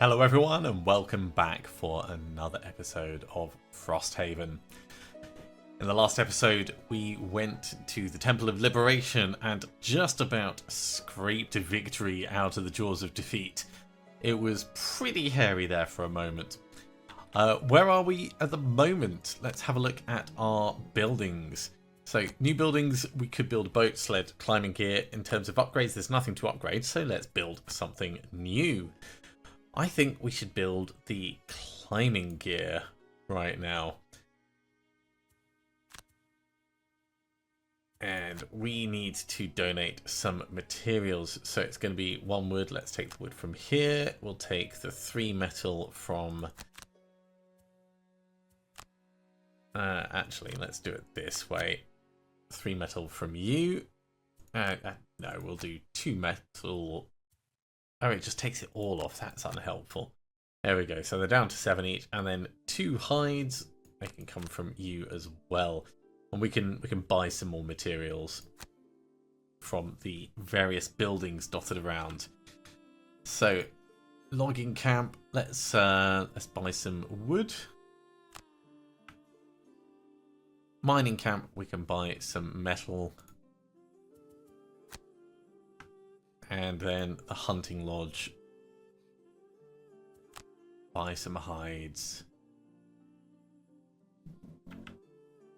Hello everyone and welcome back for another episode of Frosthaven. In the last episode we went to the Temple of Liberation and just about scraped a victory out of the jaws of defeat. It was pretty hairy there for a moment. Where are we at the moment? Let's have a look at our buildings. So, new buildings, we could build a boat, sled, climbing gear. In terms of upgrades, there's nothing to upgrade, so let's build something new. I think we should build the climbing gear right now. And we need to donate some materials. So it's going to be 1 wood. Let's take the wood from here. We'll take the 3 metal from... actually, let's do it this way. 3 metal from you. No, we'll do 2 metal... Oh, it just takes it all off. That's unhelpful. There we go. So they're down to 7 each, and then 2 hides. They can come from you as well, and we can buy some more materials from the various buildings dotted around. So, logging camp. Let's buy some wood. Mining camp. We can buy some metal. And then the hunting lodge. Buy some hides.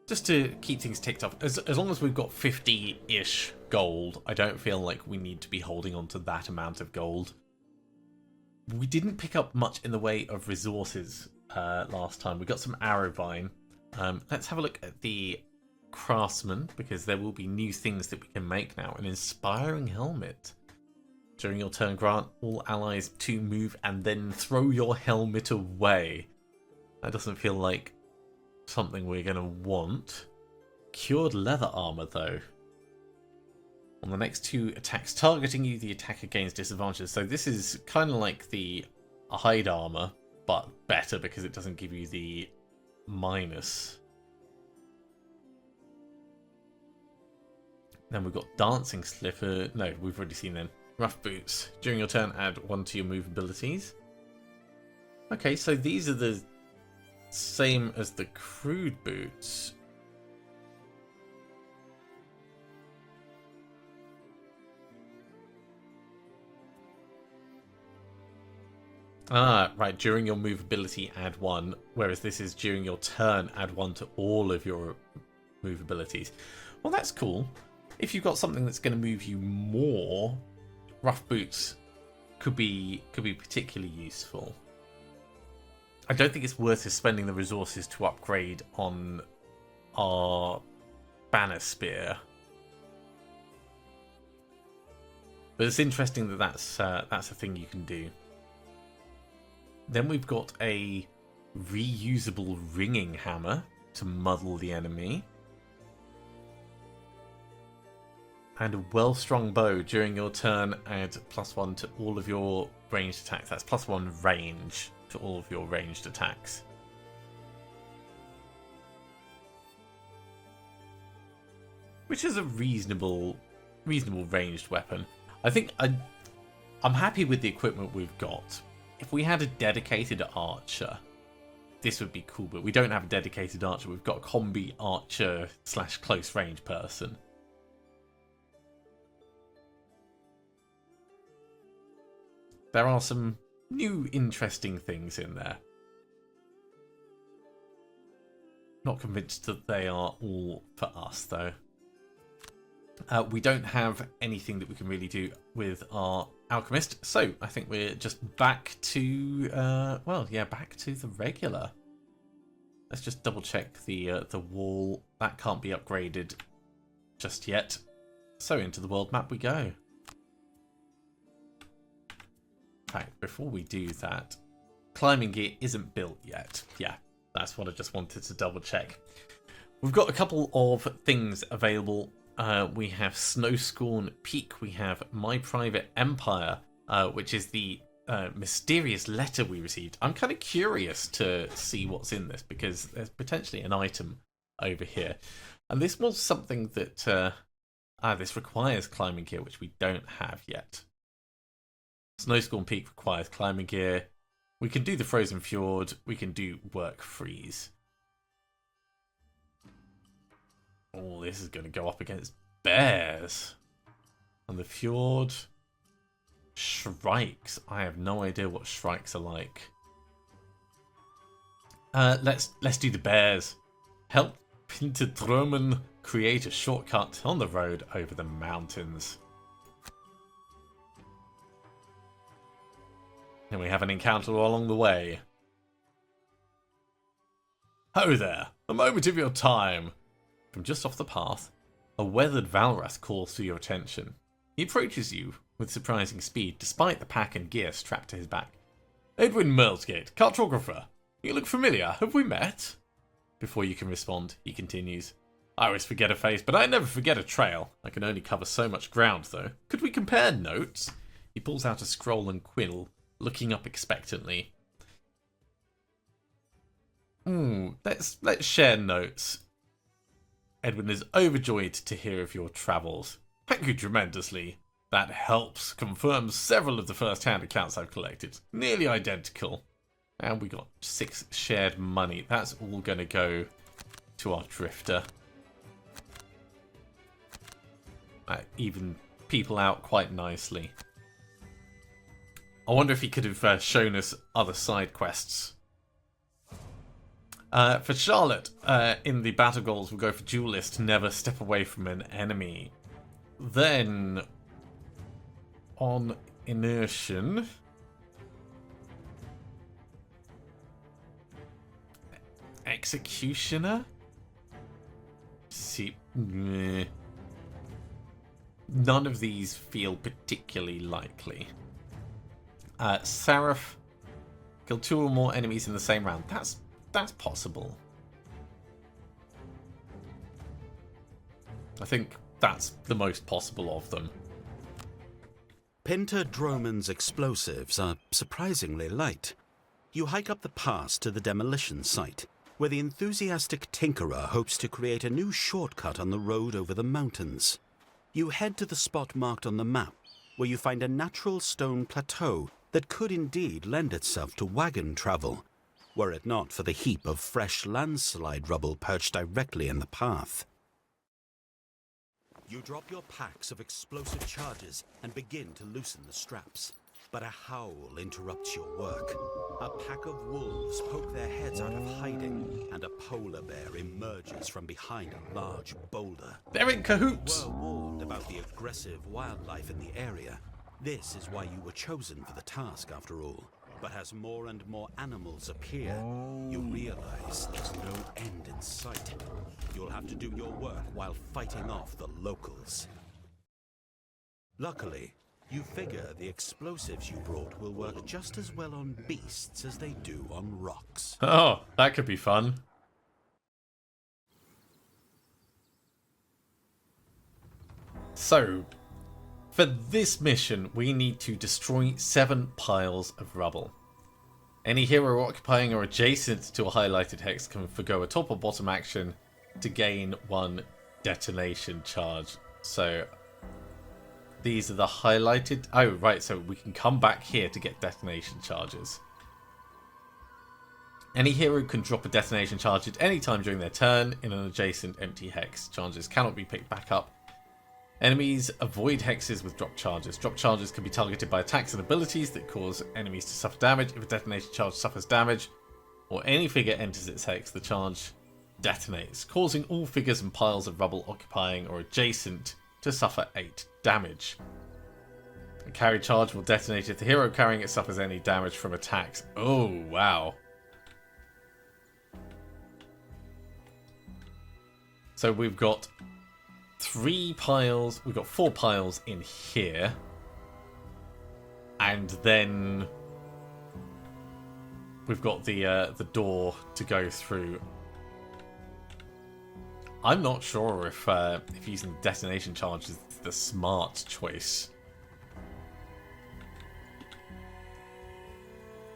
Just to keep things ticked off. As long as we've got 50-ish gold, I don't feel like we need to be holding on to that amount of gold. We didn't pick up much in the way of resources last time. We got some arrow vine. Let's have a look at the craftsman, because there will be new things that we can make now. An inspiring helmet. During your turn, grant all allies to move and then throw your helmet away. That doesn't feel like something we're going to want. Cured leather armor, though. On the next 2 attacks targeting you, the attacker gains disadvantages. So this is kind of like the hide armor, but better because it doesn't give you the minus. Then we've got dancing slipper. No, we've already seen them. Rough boots. During your turn, add 1 to your move abilities. Okay, so these are the same as the crude boots. Ah, right. During your move ability, add 1. Whereas this is during your turn, add 1 to all of your move abilities. Well, that's cool. If you've got something that's going to move you more... Rough boots could be particularly useful. I don't think it's worth us spending the resources to upgrade on our banner spear. But it's interesting that that's a thing you can do. Then we've got a reusable ringing hammer to muddle the enemy. And a well-strung bow. During your turn, add +1 to all of your ranged attacks. That's +1 range to all of your ranged attacks. Which is a reasonable ranged weapon. I think I'm happy with the equipment we've got. If we had a dedicated archer, this would be cool. But we don't have a dedicated archer. We've got a combi archer / close range person. There are some new interesting things in there. Not convinced that they are all for us, though. We don't have anything that we can really do with our alchemist, so I think we're just back to, back to the regular. Let's just double check the wall. That can't be upgraded just yet. So into the world map we go. Right, before we do that, climbing gear isn't built yet. Yeah, that's what I just wanted to double check. We've got a couple of things available. We have Snowscorn Peak. We have My Private Empire, which is the mysterious letter we received. I'm kind of curious to see what's in this because there's potentially an item over here. And this was something that this requires climbing gear, which we don't have yet. Snowscorn Peak requires climbing gear. We can do the Frozen Fjord. We can do Work Freeze. Oh, this is going to go up against bears. And the fjord. Shrikes. I have no idea what shrikes are like. Let's do the bears. Help Pinterdromen create a shortcut on the road over the mountains. And we have an encounter along the way. Ho there! A moment of your time! From just off the path, a weathered Valras calls to your attention. He approaches you with surprising speed, despite the pack and gear strapped to his back. Edwin Merlsgate, cartographer. You look familiar. Have we met? Before you can respond, he continues. I always forget a face, but I never forget a trail. I can only cover so much ground, though. Could we compare notes? He pulls out a scroll and quill, looking up expectantly. Let's share notes. Edwin is overjoyed to hear of your travels. Thank you tremendously. That helps confirm several of the first-hand accounts I've collected. Nearly identical. And we got 6 shared money. That's all going to go to our drifter. Even people out quite nicely. I wonder if he could have shown us other side quests. For Charlotte, in the battle goals, we'll go for duelist, never step away from an enemy. Then, on immersion, executioner. See, none of these feel particularly likely. Seraph, kill 2 or more enemies in the same round. That's possible. I think that's the most possible of them. Pinterdromen's explosives are surprisingly light. You hike up the pass to the demolition site, where the enthusiastic tinkerer hopes to create a new shortcut on the road over the mountains. You head to the spot marked on the map, where you find a natural stone plateau that could indeed lend itself to wagon travel, were it not for the heap of fresh landslide rubble perched directly in the path. You drop your packs of explosive charges and begin to loosen the straps. But a howl interrupts your work. A pack of wolves poke their heads out of hiding, and a polar bear emerges from behind a large boulder. They're in cahoots! You were warned about the aggressive wildlife in the area. This is why you were chosen for the task, after all. But as more and more animals appear, you realize there's no end in sight. You'll have to do your work while fighting off the locals. Luckily, you figure the explosives you brought will work just as well on beasts as they do on rocks. Oh, that could be fun. So, for this mission, we need to destroy 7 piles of rubble. Any hero occupying or adjacent to a highlighted hex can forgo a top or bottom action to gain 1 detonation charge. So, these are the highlighted... Oh, right, so we can come back here to get detonation charges. Any hero can drop a detonation charge at any time during their turn in an adjacent empty hex. Charges cannot be picked back up. Enemies avoid hexes with drop charges. Drop charges can be targeted by attacks and abilities that cause enemies to suffer damage. If a detonation charge suffers damage, or any figure enters its hex, the charge detonates, causing all figures and piles of rubble occupying or adjacent to suffer 8 damage. A carry charge will detonate if the hero carrying it suffers any damage from attacks. Oh, wow. So we've got 3 piles, we've got 4 piles in here. And then we've got the door to go through. I'm not sure if using detonation charge is the smart choice.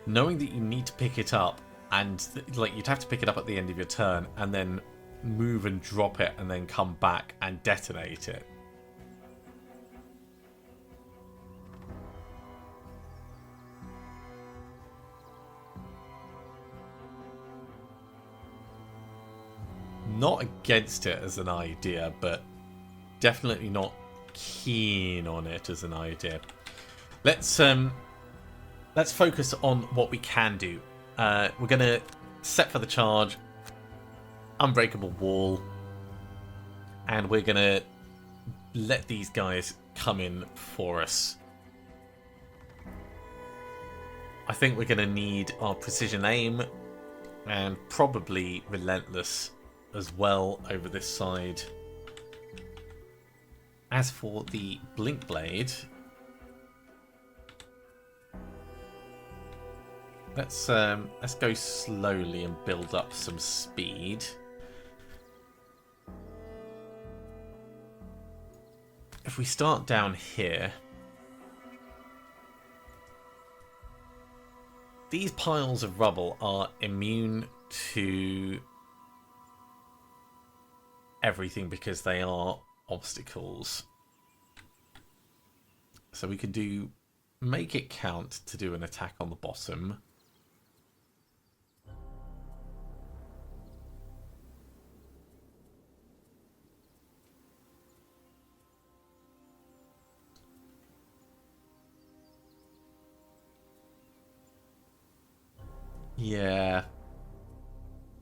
Knowing that you need to pick it up, and like you'd have to pick it up at the end of your turn, and then move and drop it, and then come back and detonate it. not against it as an idea, but definitely not keen on it as an idea. Let's focus on what we can do. We're gonna set for the charge, unbreakable wall, and we're gonna let these guys come in for us. I think we're gonna need our precision aim and probably relentless as well over this side. As for the blink blade, let's go slowly and build up some speed. If we start down here, these piles of rubble are immune to everything because they are obstacles. So we can do make it count to do an attack on the bottom. Yeah.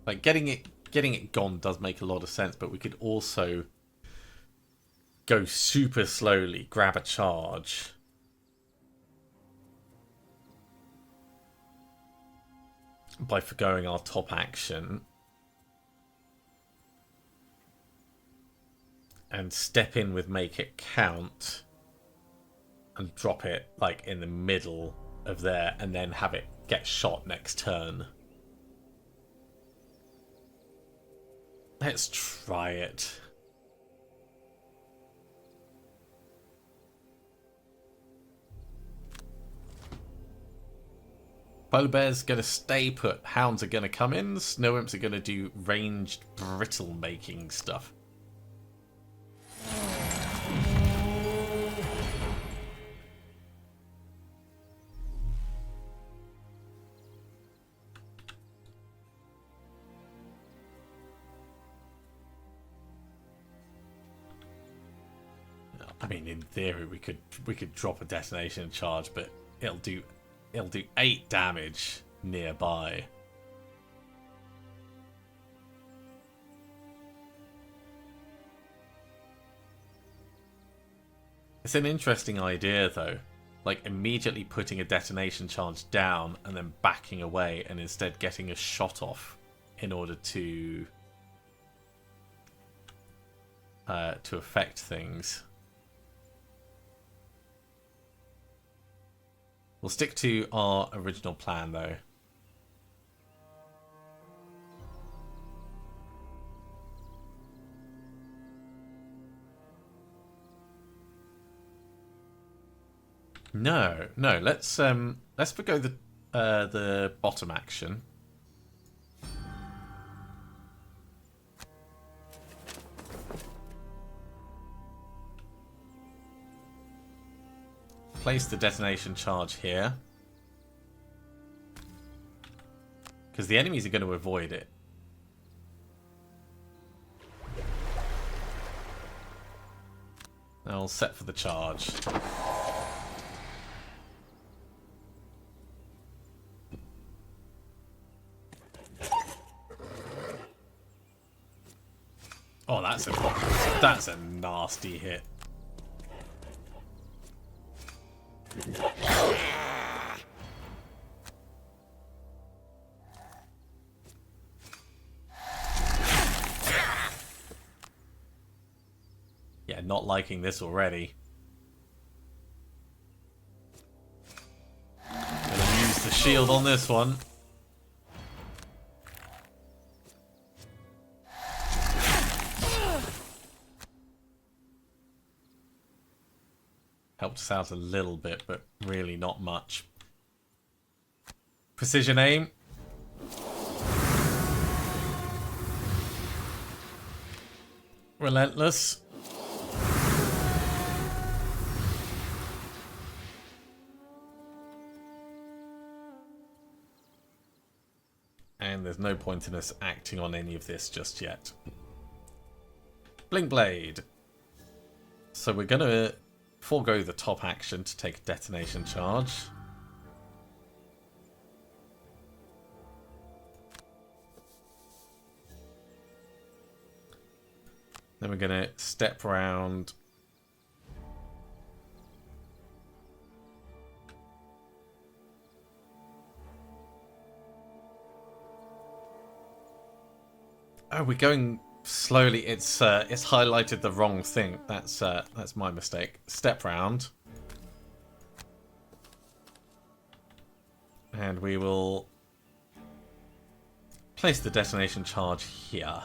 Like getting it gone does make a lot of sense, but we could also go super slowly, grab a charge. By forgoing our top action. And step in with make it count. And drop it like in the middle of there and then have it get shot next turn. Let's try it. Polar bear's going to stay put. Hounds are going to come in. Snow imps are going to do ranged brittle making stuff. I mean, in theory, we could drop a detonation charge, but it'll do 8 damage nearby. It's an interesting idea, though. Like, immediately putting a detonation charge down and then backing away and instead getting a shot off in order to affect things. We'll stick to our original plan, though. No. Let's forgo the bottom action. Place the detonation charge here. Because the enemies are going to avoid it. I'll set for the charge. Oh, that's a nasty hit. Yeah, not liking this already. Gonna use the shield on this one. Helped us out a little bit, but really not much. Precision aim. Relentless. And there's no point in us acting on any of this just yet. Blink Blade. So we're going to forego the top action to take a detonation charge. Then we're going to step round. Oh, we're going slowly. It's highlighted the wrong thing. That's my mistake. Step round. And we will place the detonation charge here.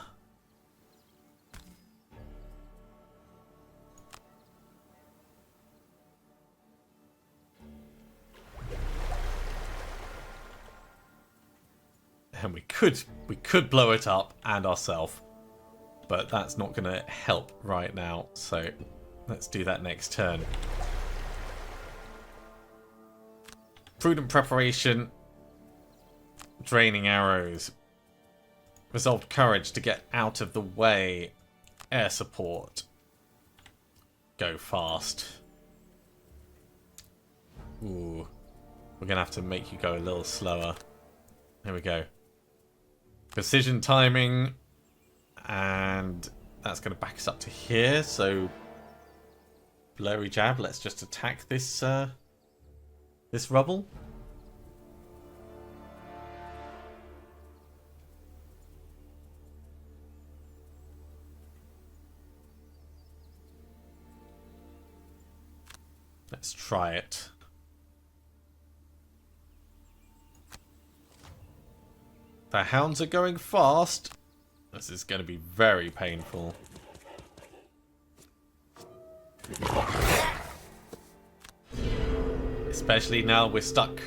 And we could blow it up and ourselves, but that's not going to help right now. So let's do that next turn. Prudent preparation, draining arrows, resolved courage to get out of the way, air support, go fast. Ooh, we're gonna have to make you go a little slower. There we go. Precision timing, and that's going to back us up to here. So, blurry jab. Let's just attack this this rubble. Let's try it. The hounds are going fast. This is going to be very painful. Especially now we're stuck.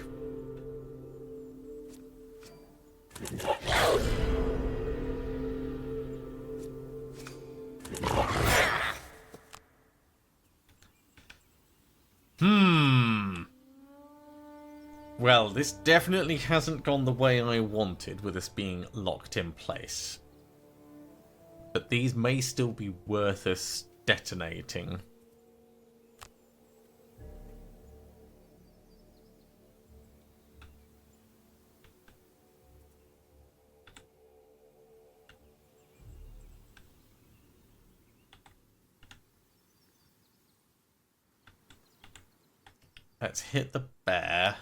Well, this definitely hasn't gone the way I wanted with us being locked in place. But these may still be worth us detonating. Let's hit the bear.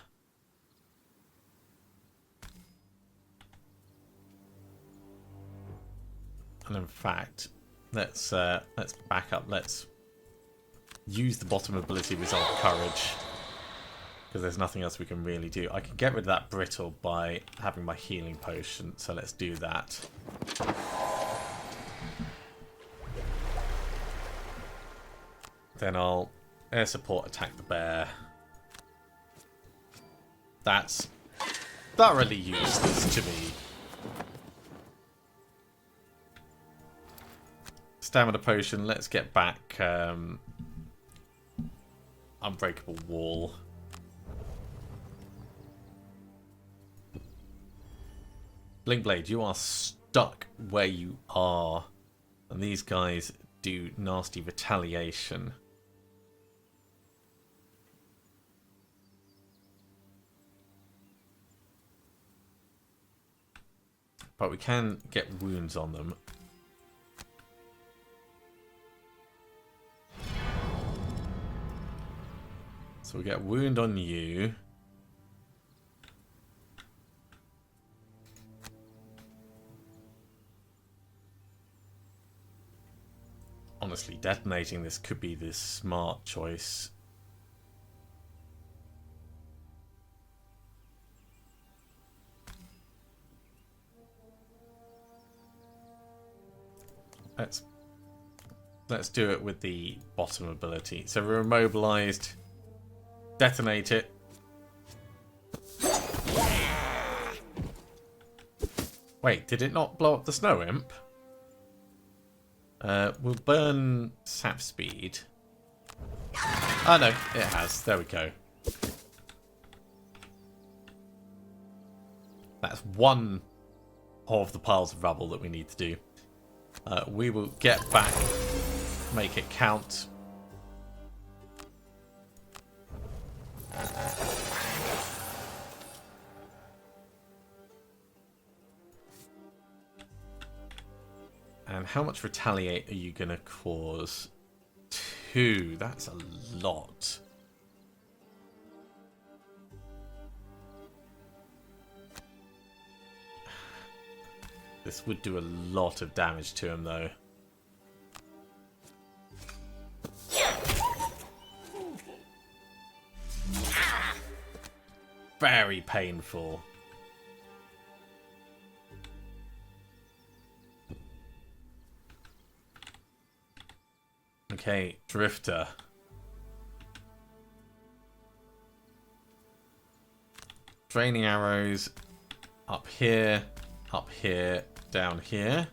And in fact, let's back up. Let's use the bottom ability, Resolve Courage, because there's nothing else we can really do. I can get rid of that brittle by having my healing potion, so let's do that. Then I'll air support attack the bear. That's thoroughly useless to me. Stamina potion, let's get back unbreakable wall. Blink Blade, you are stuck where you are. And these guys do nasty retaliation. But we can get wounds on them. So we get wound on you. Honestly, detonating this could be the smart choice. Let's do it with the bottom ability. So we're immobilized. Detonate it. Wait, did it not blow up the snow imp? We'll burn sap speed. Oh no, it has. There we go. That's one of the piles of rubble that we need to do. We will get back make it count. And how much retaliate are you going to cause? 2. That's a lot. This would do a lot of damage to him, though. Very painful. Okay, Drifter. Draining arrows up here, down here.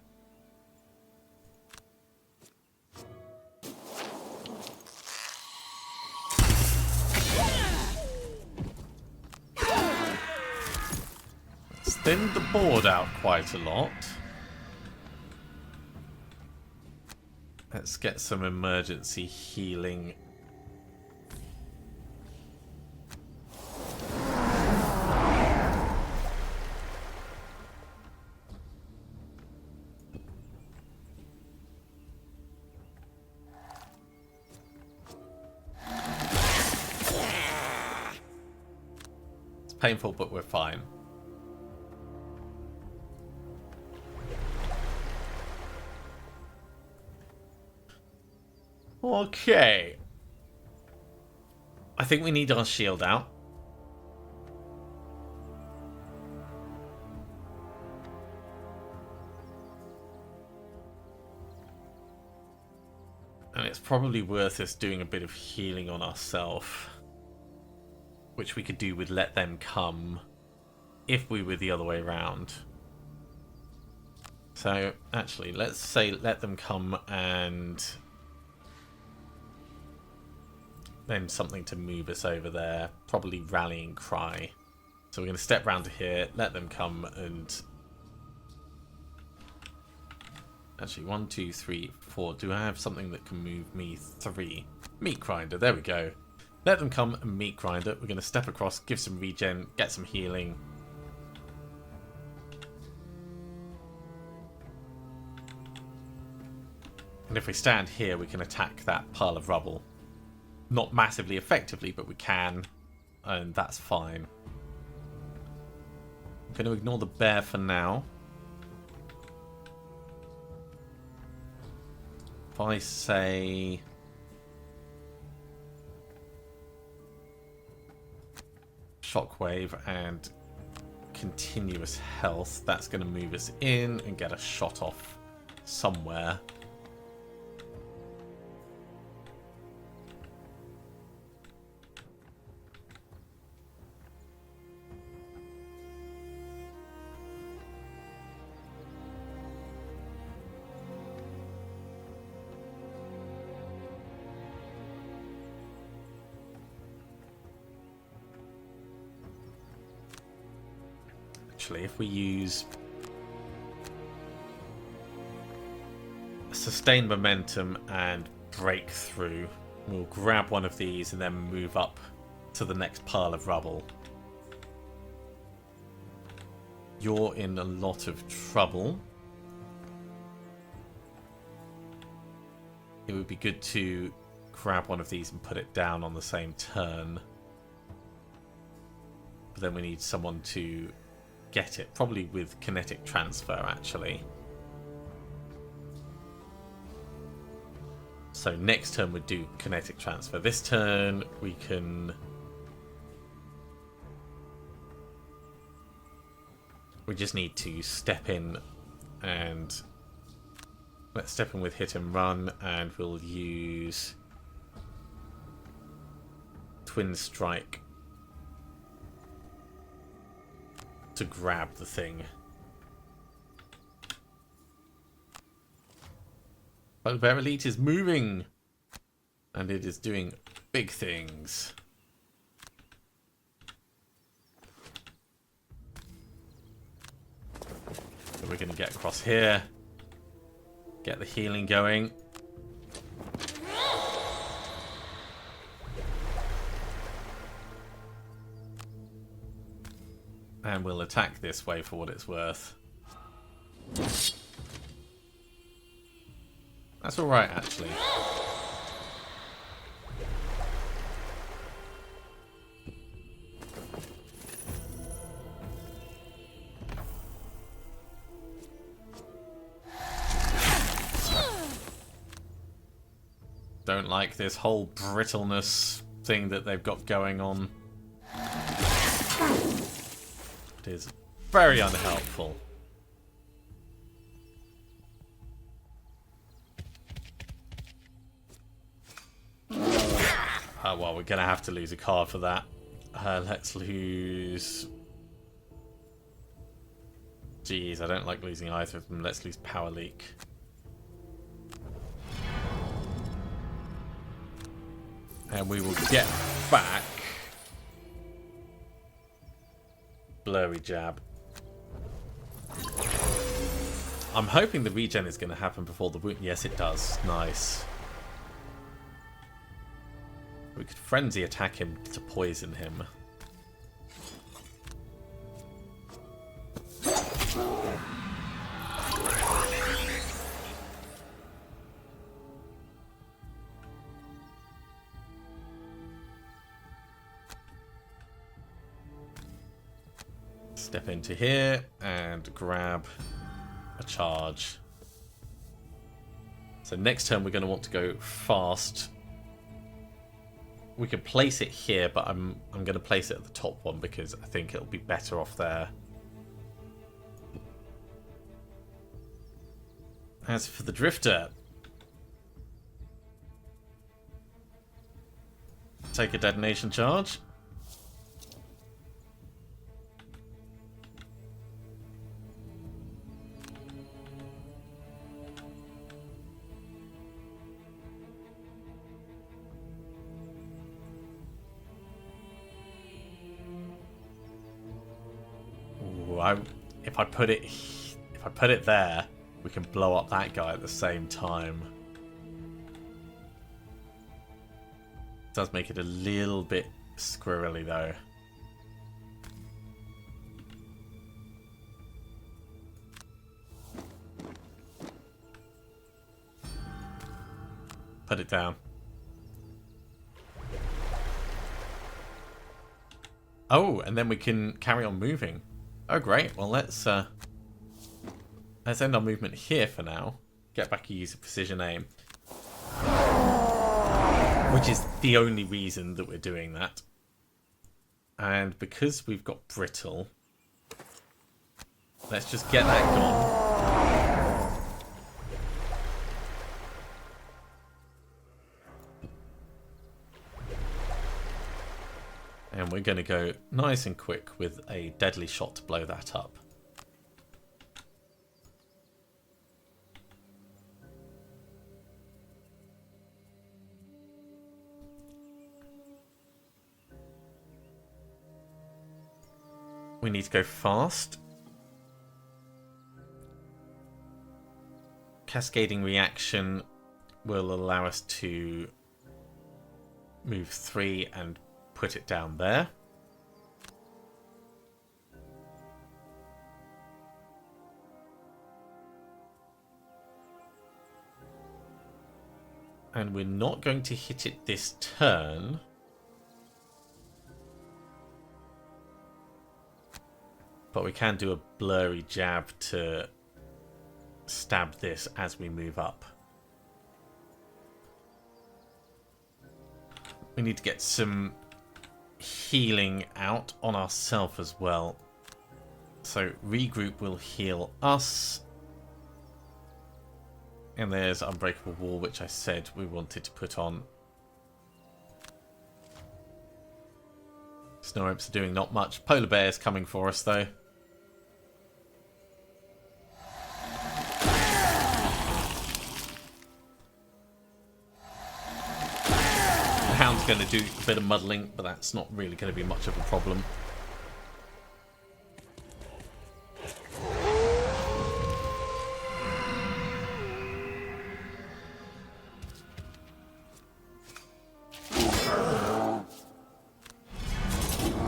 Let's thin the board out quite a lot. Let's get some emergency healing. It's painful, but we're fine. Okay. I think we need our shield out. And it's probably worth us doing a bit of healing on ourselves. Which we could do with Let Them Come if we were the other way around. So, actually, let's say Let Them Come and then something to move us over there. Probably Rallying Cry. So we're going to step round to here, Let Them Come, and actually 1, 2, 3, 4. Do I have something that can move me 3? Meat Grinder, there we go. Let Them Come and Meat Grinder. We're going to step across, give some regen, get some healing. And if we stand here, we can attack that pile of rubble. Not massively effectively, but we can, and that's fine. I'm going to ignore the bear for now. If I say Shockwave and Continuous Health, that's going to move us in and get a shot off somewhere. If we use Sustain Momentum and Breakthrough, we'll grab one of these and then move up to the next pile of rubble. You're in a lot of trouble. It would be good to grab one of these and put it down on the same turn. But then we need someone to get it, probably with kinetic transfer actually. So next turn we'd do kinetic transfer. This turn we just need to step in, and let's step in with hit and run, and we'll use Twin Strike to grab the thing. Bugbear Elite is moving, and it is doing big things. So we're going to get across here, get the healing going. And we'll attack this way for what it's worth. That's alright, actually. Don't like this whole brittleness thing that they've got going on. It is very unhelpful. Well, we're going to have to lose a card for that. Let's lose... Jeez, I don't like losing either of them. Let's lose Power Leak. And we will get back... Blurry Jab. I'm hoping the regen is going to happen before the wound. Yes, it does. Nice. We could frenzy attack him to poison him. Step into here and grab a charge. So next turn we're going to want to go fast. We could place it here, but I'm going to place it at the top one because I think it'll be better off there. As for the Drifter, take a detonation charge. If I put it there, we can blow up that guy at the same time. It does make it a little bit squirrely though. Put it down. Oh, and then we can carry on moving. Oh, great. Well, let's end our movement here for now. Get back and use a precision aim. Which is the only reason that we're doing that. And because we've got brittle, let's just get that gone. And we're going to go nice and quick with a deadly shot to blow that up. We need to go fast. Cascading reaction will allow us to move 3 and put it down there. And we're not going to hit it this turn. But we can do a blurry jab to stab this as we move up. We need to get some healing out on ourselves as well. So regroup will heal us. And there's Unbreakable Wall, which I said we wanted to put on. Snow Imps are doing not much. Polar Bear's coming for us though. Going to do a bit of muddling, but that's not really going to be much of a problem. A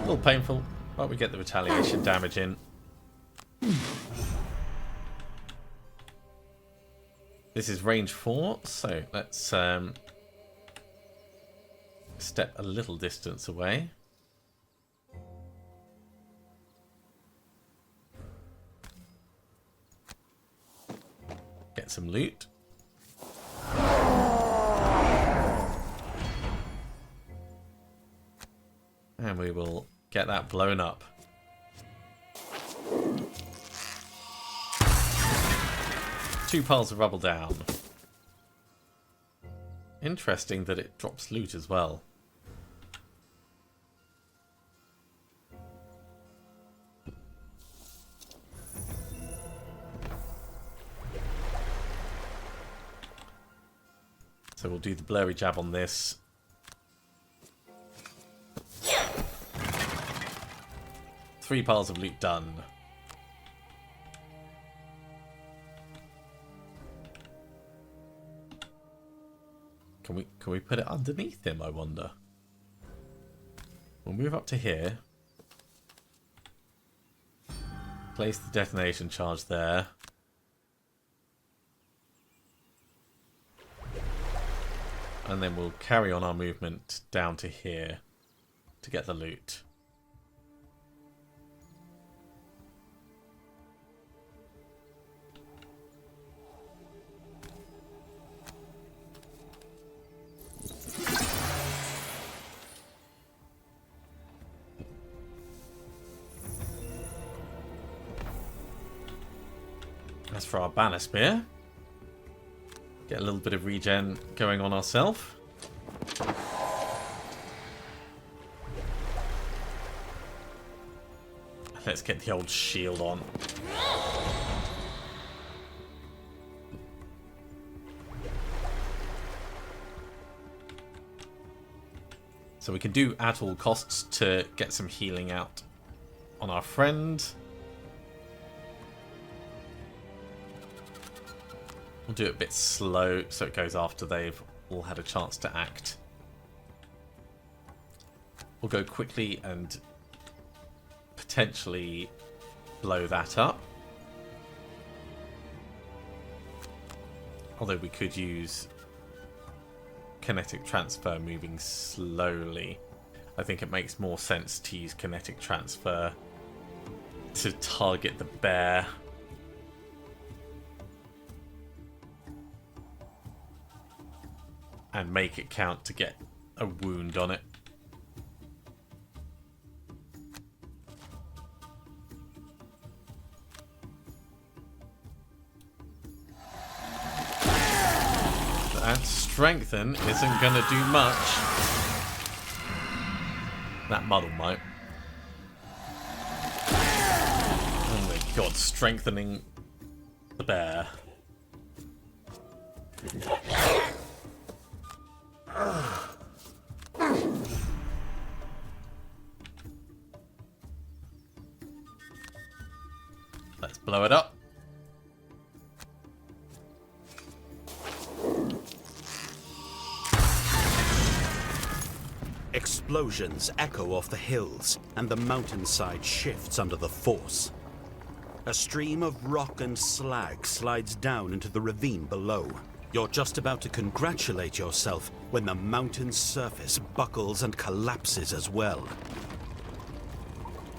little painful. But we get the retaliation damage in. This is range 4, so let's step a little distance away. Get some loot. And we will get that blown up. Two piles of rubble down. Interesting that it drops loot as well. So we'll do the blurry jab on this. Three piles of loot done. Can we put it underneath him, I wonder? We'll move up to here. Place the detonation charge there. And then we'll carry on our movement down to here to get the loot. As for our banner spear, get a little bit of regen going on ourselves. Let's get the old shield on. So we can do at all costs to get some healing out on our friend. We'll do it a bit slow so it goes after they've all had a chance to act. We'll go quickly and potentially blow that up. Although we could use kinetic transfer moving slowly. I think it makes more sense to use kinetic transfer to target the bear. And make it count to get a wound on it. That strengthen isn't going to do much. That muddle might. Oh my god, strengthening the bear. Let's blow it up. Explosions echo off the hills, and the mountainside shifts under the force. A stream of rock and slag slides down into the ravine below. You're just about to congratulate yourself when the mountain's surface buckles and collapses as well,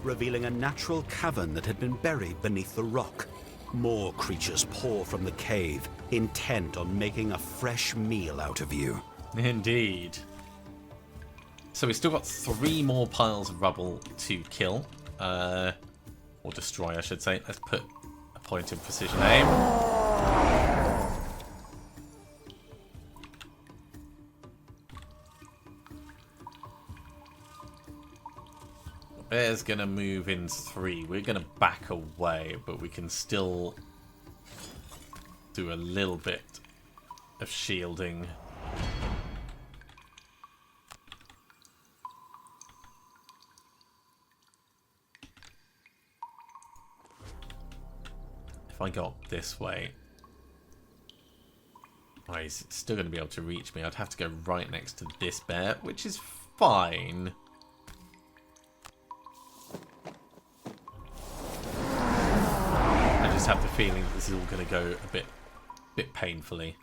revealing a natural cavern that had been buried beneath the rock. More creatures pour from the cave, intent on making a fresh meal out of you. Indeed. So we've still got 3 more piles of rubble to kill. Or destroy, I should say. Let's put a point in precision aim. The bear's going to move in 3. We're going to back away, but we can still do a little bit of shielding. If I go up this way, oh, he's still going to be able to reach me. I'd have to go right next to this bear, which is fine. just have the feeling this is all going to go a bit painfully.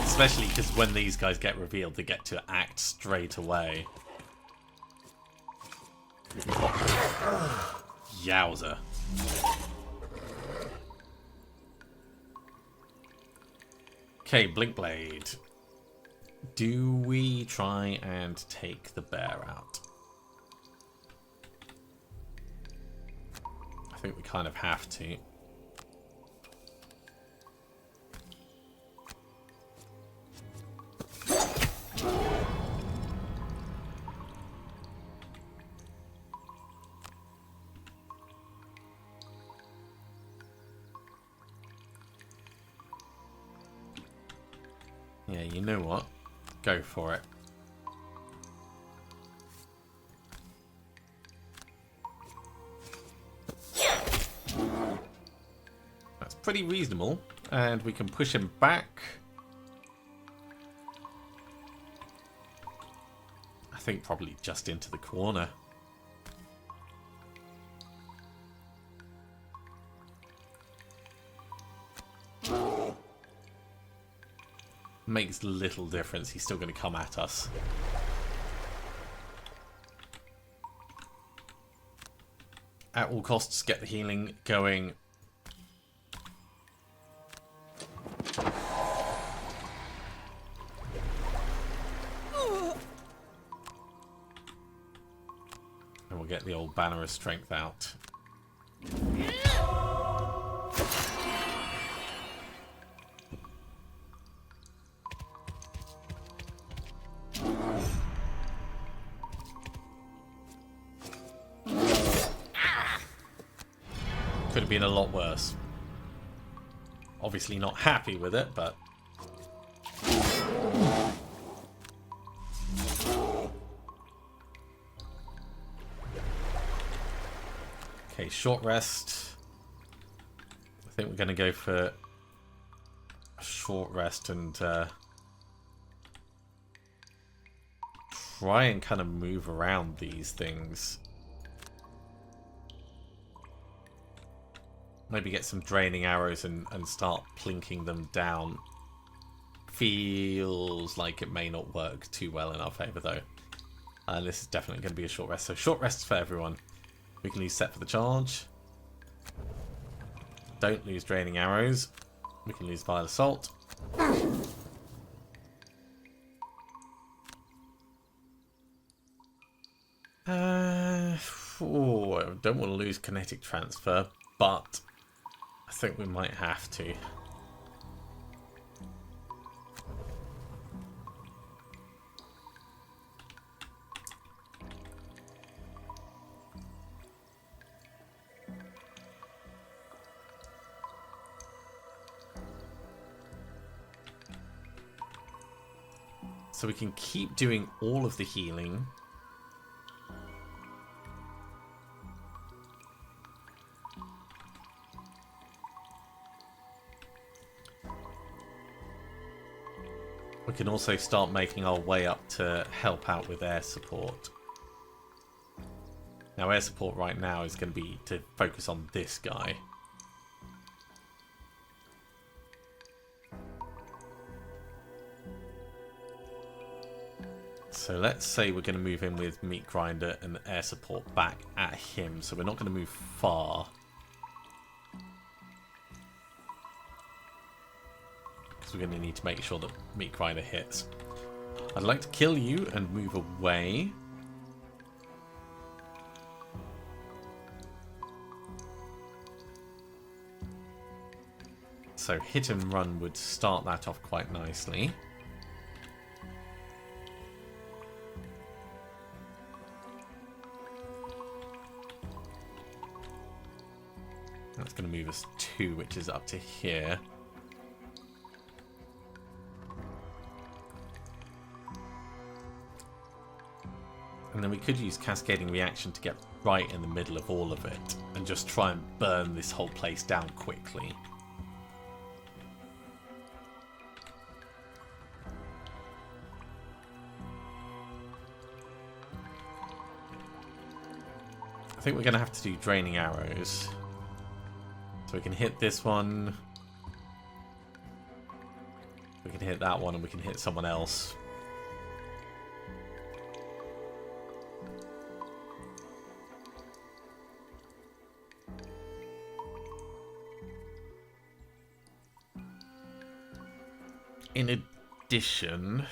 Especially because when these guys get revealed, they get to act straight away. Yowza. Okay, Blink Blade. Do we try and take the bear out? I think we kind of have to. Yeah, you know what? Go for it. That's pretty reasonable. And we can push him back. I think probably just into the corner. Makes little difference. He's still going to come at us. At all costs, get the healing going. And we'll get the old banner of strength out. Could have been a lot worse. Obviously not happy with it, but... Okay, short rest. I think we're going to go for a short rest and try and kind of move around these things. Maybe get some draining arrows and start plinking them down. Feels like it may not work too well in our favour though. This is definitely going to be a short rest. So short rests for everyone. We can use set for the charge. Don't lose draining arrows. We can lose vile assault. Oh, I don't want to lose kinetic transfer, but I think we might have to. So we can keep doing all of the healing. We can also start making our way up to help out with air support. Now air support right now is going to be to focus on this guy. So let's say we're going to move in with Meat Grinder and air support back at him. So we're not going to move far. Because we're going to need to make sure that Meat Grinder hits. I'd like to kill you and move away. So hit and run would start that off quite nicely. That's going to move us 2, which is up to here. And then we could use Cascading Reaction to get right in the middle of all of it and just try and burn this whole place down quickly. I think we're going to have to do draining arrows. So we can hit this one. We can hit that one, and we can hit someone else. In addition,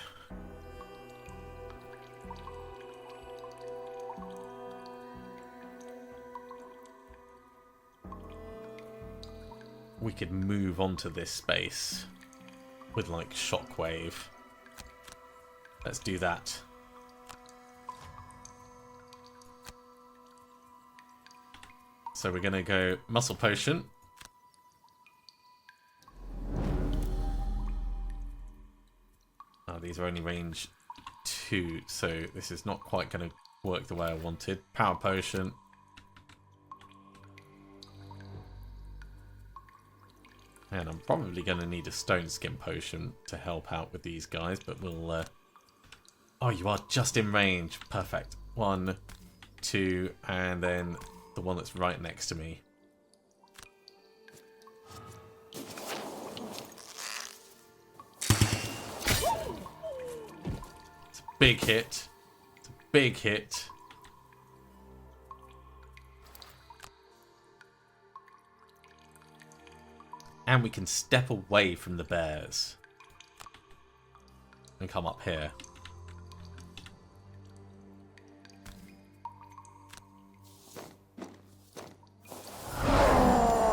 we could move onto this space with like shockwave. Let's do that. So we're gonna go muscle potion. Oh, these are only range 2, so this is not quite gonna work the way I wanted. Power potion. And I'm probably going to need a stone skin potion to help out with these guys, but we'll... Oh, you are just in range. Perfect. 1, 2, and then the one that's right next to me. It's a big hit. It's a big hit. And we can step away from the bears. And come up here.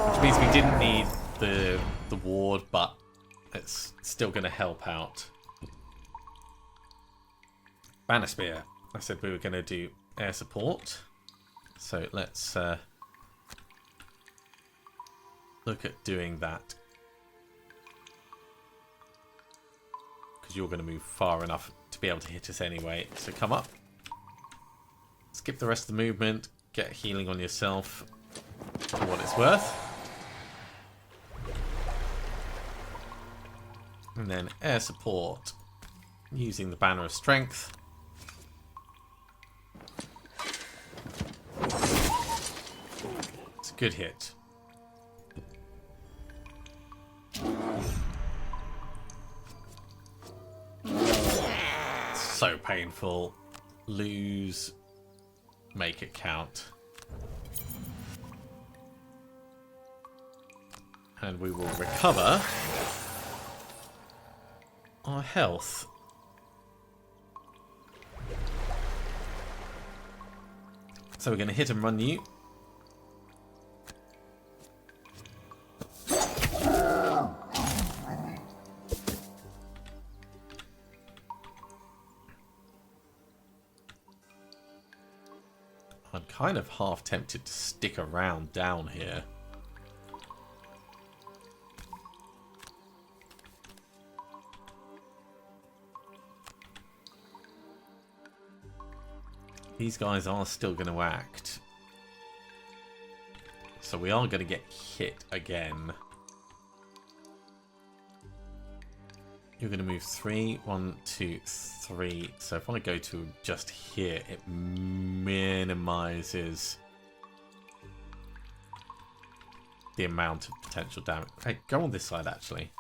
Which means we didn't need the ward, but it's still going to help out. Banner Spear. I said we were going to do air support. So let's... look at doing that. Because you're going to move far enough to be able to hit us anyway. So come up. Skip the rest of the movement. Get healing on yourself for what it's worth. And then air support. Using the Banner of Strength. It's a good hit. So painful. Lose. Make it count. And we will recover our health. So we're going to hit and run you. I'm kind of half tempted to stick around down here. These guys are still going to act. So we are going to get hit again. You're going to move 3, 1, 2, 3. So if I go to just here, it minimizes the amount of potential damage. Hey, go on this side actually.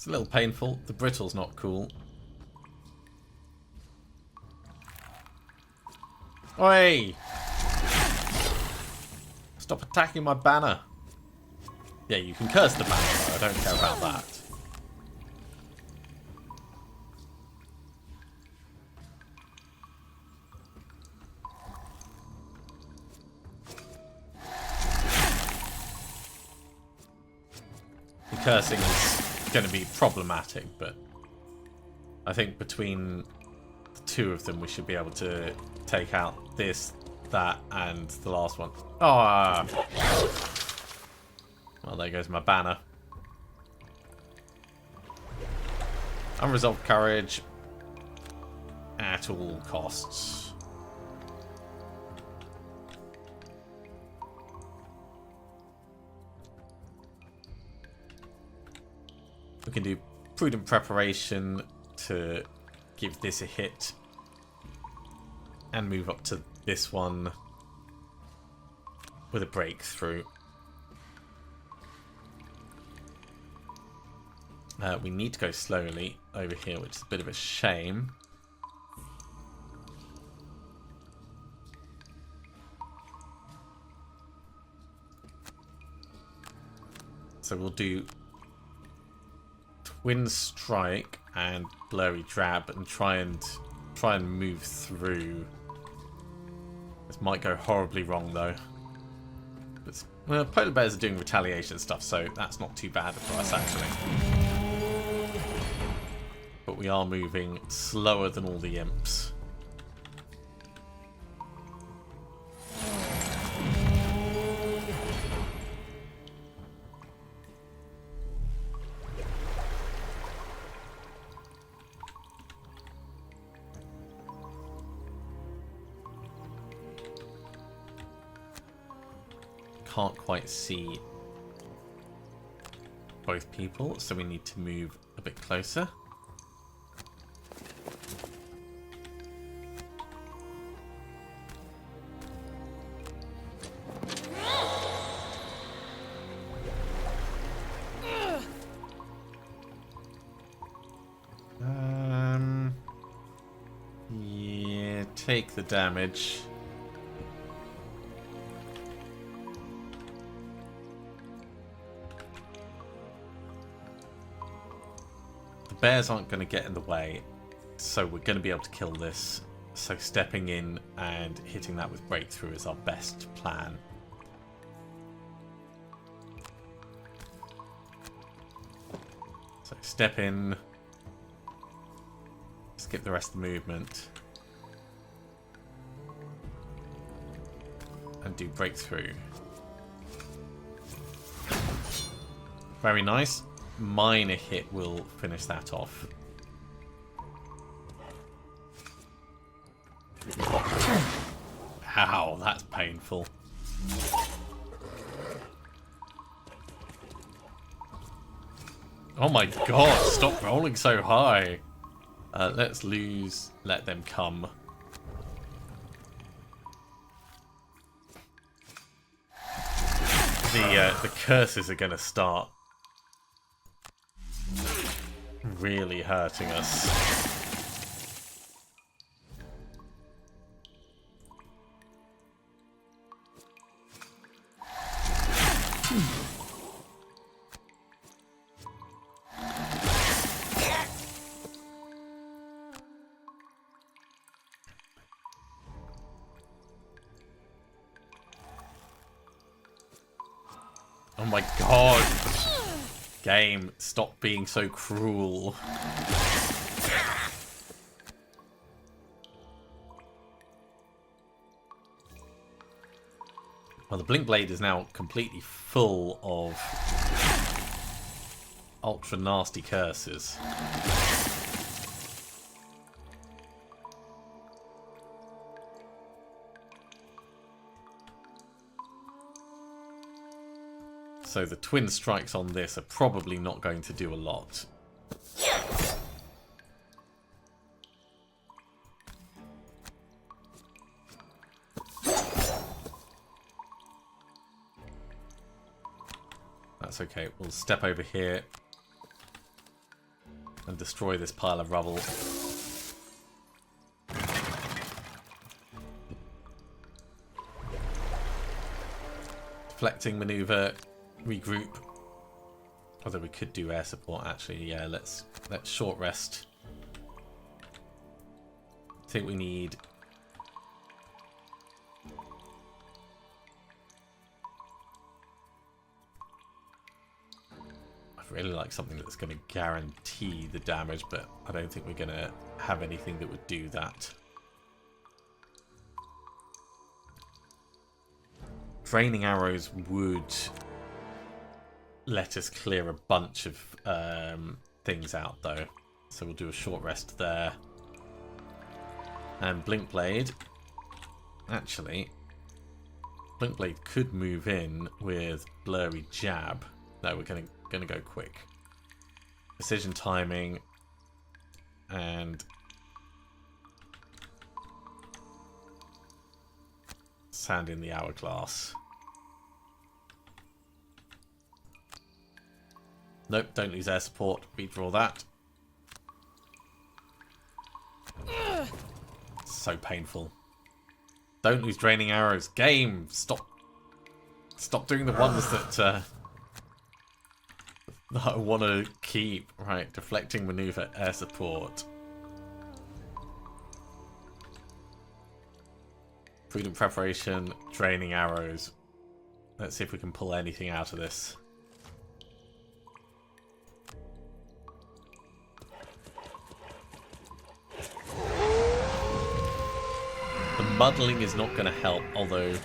A little painful. The brittle's not cool. Oi! Stop attacking my banner. Yeah, you can curse the banner, though. I don't care about that. The cursing is going to be problematic, but I think between the two of them we should be able to take out this, that, and the last one. Oh! Well, there goes my banner. Unresolved courage at all costs. We can do prudent preparation to give this a hit. And move up to this one with a breakthrough. We need to go slowly over here, which is a bit of a shame. So we'll do Twin Strike and Blurry Drab and try and move through. This might go horribly wrong though. But, well, polar bears are doing retaliation stuff, so that's not too bad for us actually. But we are moving slower than all the imps. Can't quite see both people, so we need to move a bit closer. Yeah, take the damage. Bears aren't going to get in the way, so we're going to be able to kill this. So stepping in and hitting that with breakthrough is our best plan. So step in, skip the rest of the movement, and do breakthrough. Very nice. Minor hit will finish that off. Ow, that's painful. Oh my god, stop rolling so high. Let's lose, let them come. The curses are going to start really hurting us. Oh my god. Game, stop being so cruel. Well, the Blink Blade is now completely full of ultra nasty curses. So the twin strikes on this are probably not going to do a lot. That's okay. We'll step over here and destroy this pile of rubble. Deflecting maneuver. Regroup. Although we could do air support actually. Yeah, let's short rest. I think we need I'd really like something that's going to guarantee the damage, but I don't think we're going to have anything that would do that. Draining arrows would let us clear a bunch of things out though. So we'll do a short rest there. And Blink Blade. Actually, Blink Blade could move in with Blurry Jab. No, we're gonna go quick. Precision timing. And sand in the hourglass. Nope, don't lose air support. Redraw that. So painful. Don't lose draining arrows. Game! Stop doing the ones that I want to keep. Right, deflecting maneuver, air support. Prudent preparation, draining arrows. Let's see if we can pull anything out of this. The muddling is not going to help, although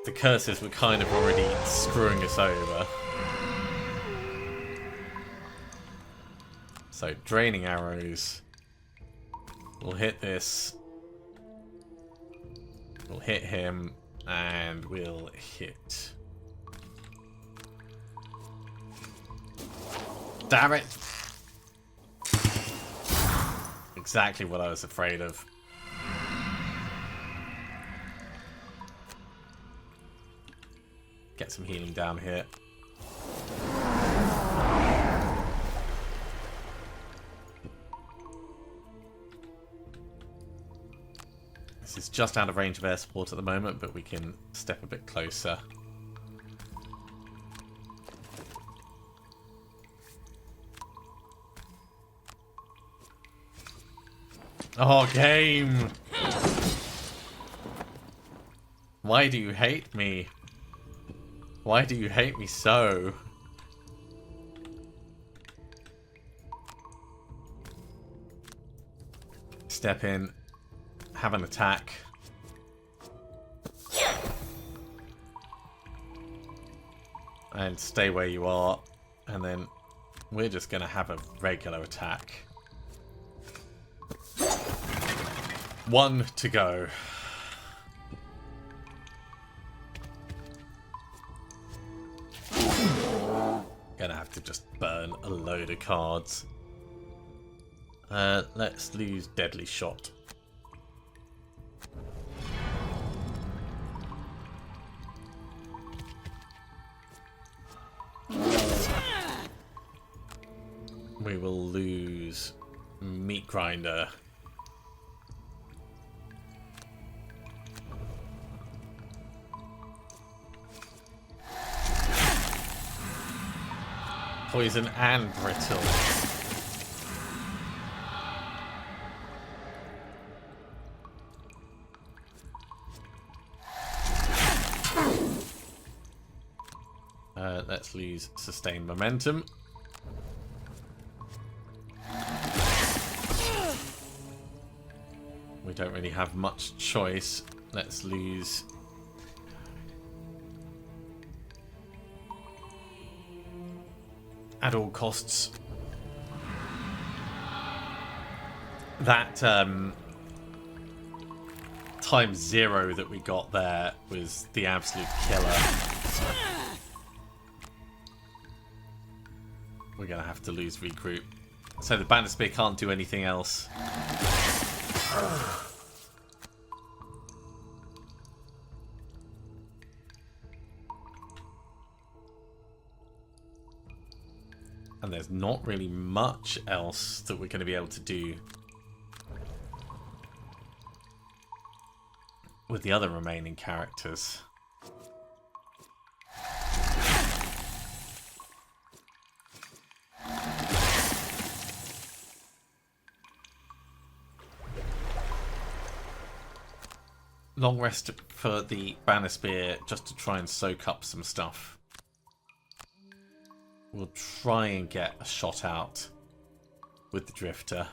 the curses were kind of already screwing us over. So, draining arrows. We'll hit this. We'll hit him. And we'll hit. Damn it! Exactly what I was afraid of. Get some healing down here. This is just out of range of air support at the moment, but we can step a bit closer. Oh, game! Why do you hate me? Why do you hate me so? Step in, have an attack. And stay where you are. And then we're just going to have a regular attack. 1 to go. Gonna have to just burn a load of cards. Let's lose Deadly Shot. We will lose Meat Grinder. Poison and brittle. Let's lose sustained momentum. We don't really have much choice. Let's lose at all costs. That times 0 that we got there was the absolute killer. We're gonna have to lose regroup. So the Banner Spear can't do anything else. And there's not really much else that we're going to be able to do with the other remaining characters. Long rest for the Banner Spear just to try and soak up some stuff. We'll try and get a shot out with the Drifter.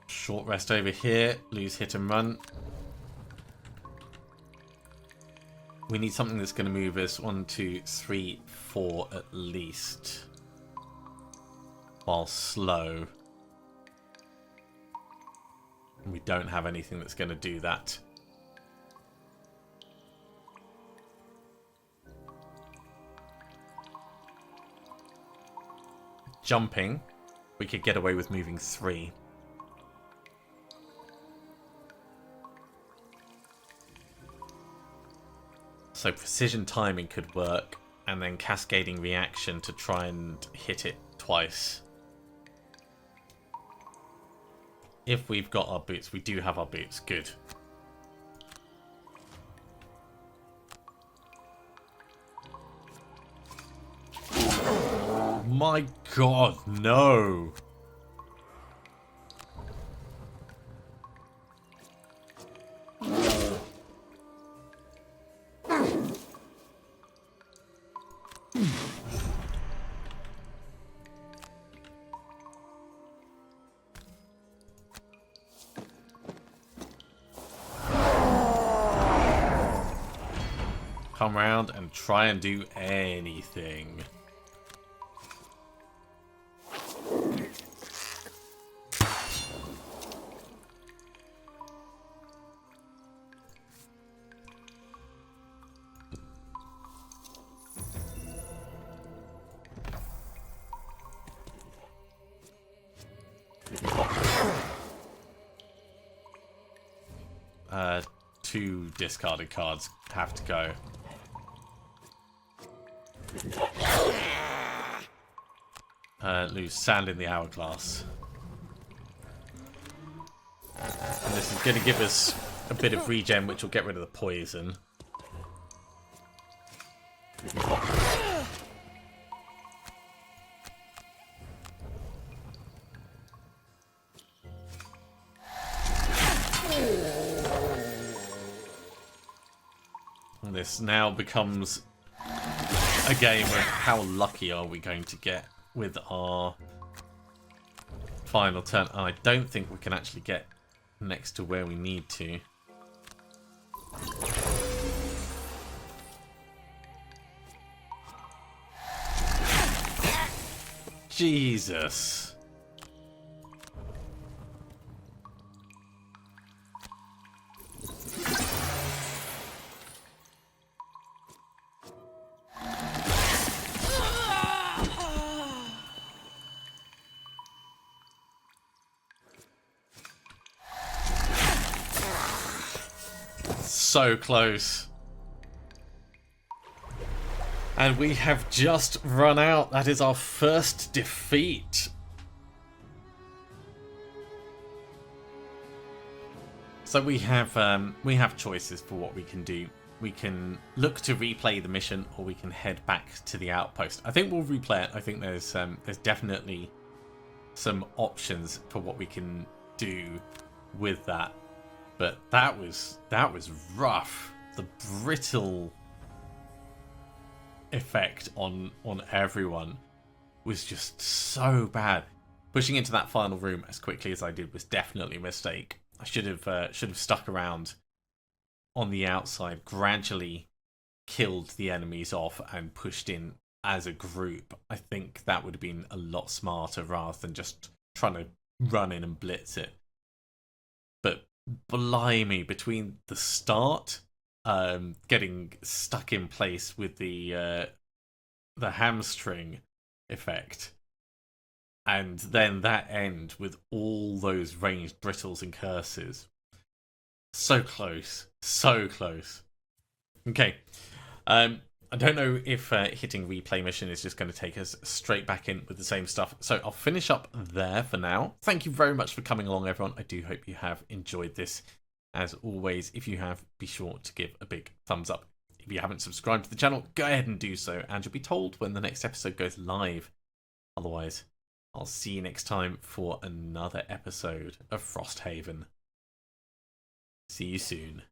Short rest over here. Lose hit and run. We need something that's going to move us 1, 2, 3, 4 at least. While slow. We don't have anything that's going to do that. jumping, we could get away with moving 3. So precision timing could work, and then cascading reaction to try and hit it twice. If we've got our boots, we do have our boots. Good. My God, no! Come round and try and do anything. Two discarded cards have to go. Lose sand in the hourglass. And this is going to give us a bit of regen, which will get rid of the poison. And this now becomes a game of how lucky are we going to get with our final turn. And I don't think we can actually get next to where we need to. Jesus. So close. And we have just run out. That is our first defeat. So we have choices for what we can do. We can look to replay the mission, or we can head back to the outpost. I think we'll replay it. I think there's definitely some options for what we can do with that. But that was rough. The brittle effect on everyone was just so bad. Pushing into that final room as quickly as I did was definitely a mistake. I should have stuck around on the outside, gradually killed the enemies off, and pushed in as a group. I think that would have been a lot smarter rather than just trying to run in and blitz it. But blimey, between the start, getting stuck in place with the hamstring effect, and then that end with all those ranged brittles and curses. So close. So close. Okay. I don't know if hitting replay mission is just going to take us straight back in with the same stuff. So I'll finish up there for now. Thank you very much for coming along, everyone. I do hope you have enjoyed this. As always, if you have, be sure to give a big thumbs up. If you haven't subscribed to the channel, go ahead and do so, and you'll be told when the next episode goes live. Otherwise, I'll see you next time for another episode of Frosthaven. See you soon.